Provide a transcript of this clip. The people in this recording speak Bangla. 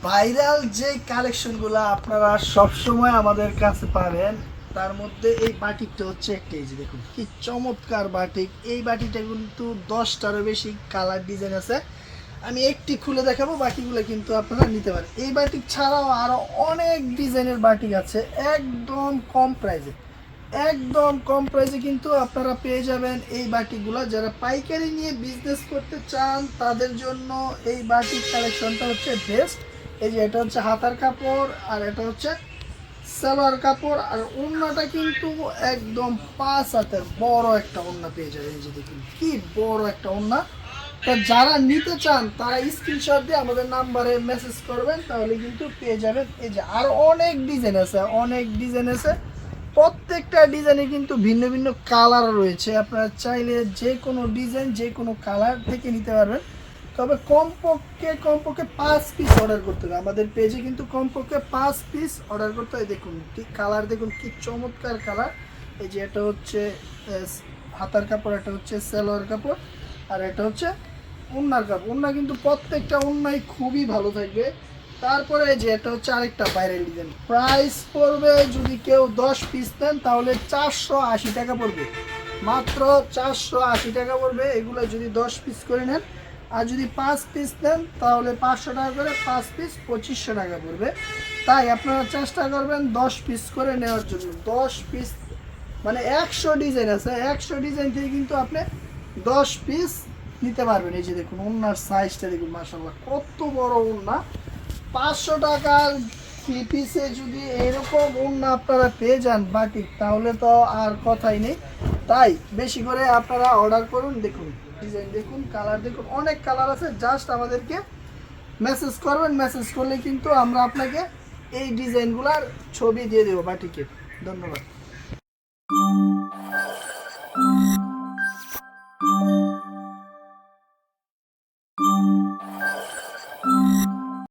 ভাইরাল যে কালেকশনগুলো আপনারা সব সময় আমাদের কাছে পাবেন, তার মধ্যে এই বাটিকটা হচ্ছে একটা। এই যে দেখুন কি চমৎকার বাটিক। এই বাটিটা কিন্তু 10টারও বেশি কালার ডিজাইন আছে। আমি একটি খুলে দেখাবো, বাকিগুলো কিন্তু আপনারা নিতে পারেন। এই বাটিক ছাড়াও আরো অনেক ডিজাইনের বাটিক আছে, একদম কম প্রাইসে। একদম কম প্রাইসে কিন্তু আপনারা পেয়ে যাবেন এই বাটিকগুলো। যারা পাইকারি নিয়ে বিজনেস করতে চান তাদের জন্য এই বাটিক কালেকশনটা হচ্ছে বেস্ট। এই যে এটা হচ্ছে হাতার কাপড়, আর এটা হচ্ছে সালোয়ার কাপড়, আর ওড়নাটা কিন্তু একদম 5 হাতের বড় একটা ওড়না পেয়ে যাবেন। এই যে দেখুন কি বড় একটা ওড়না। তো যারা নিতে চান তারা স্ক্রিনশট দিয়ে আমাদের নাম্বারে মেসেজ করবেন, তাহলে কিন্তু পেয়ে যাবেন। এই যে আর অনেক ডিজাইন আছে, অনেক ডিজাইন আছে। প্রত্যেকটা ডিজাইনে কিন্তু ভিন্ন ভিন্ন কালার রয়েছে। আপনারা চাইলে যে কোনো ডিজাইন যে কোনো কালার থেকে নিতে পারবেন। তবে কমপক্ষে 5 পিস অর্ডার করতে হবে। আমাদের পেজে কিন্তু কমপক্ষে 5 পিস অর্ডার করতে হয়। দেখুন কি কালার, দেখুন কি চমৎকার কালার। এই যে এটা হচ্ছে হাতার কাপড়, এটা হচ্ছে সালোয়ার কাপড়, আর এটা হচ্ছে ওড়নার কাপড়। ওড়না কিন্তু প্রত্যেকটা ওড়নাই খুবই ভালো থাকবে। তারপরে যে এটা হচ্ছে আরেকটা ভাইরাল ডিজাইন। প্রাইস পড়বে, যদি কেউ 10 পিস নেন তাহলে 480 টাকা পড়বে, মাত্র 480 টাকা পড়বে। এগুলো যদি 10 পিস করে নেন, আর যদি 5 পিস নেন তাহলে 500 টাকা করে, 5 পিস 2500 টাকা পড়বে। তাই আপনারা চেষ্টা করবেন 10 পিস করে নেওয়ার জন্য। 10 পিস মানে 100 ডিজাইন আছে, 100 ডিজাইন থেকে কিন্তু আপনি 10 পিস নিতে পারবেন। এই যে দেখুন ওড়নার সাইজটা দেখুন, মাশাআল্লাহ কত বড় ওড়না। 500 টাকার 3 পিসে যদি এরকম ওড়না আপনারা পেয়ে যান বাটিক, তাহলে তো আর কথাই নেই। তাই বেশি করে আপনারা অর্ডার করুন। দেখুন ডিজাইন দেখুন, কালার দেখুন, অনেক কালার আছে। জাস্ট আমাদেরকে মেসেজ করবেন, মেসেজ করলে কিন্তু আমরা আপনাকে এই ডিজাইনগুলোর ছবি দিয়ে দেবো বাটিকের। ধন্যবাদ।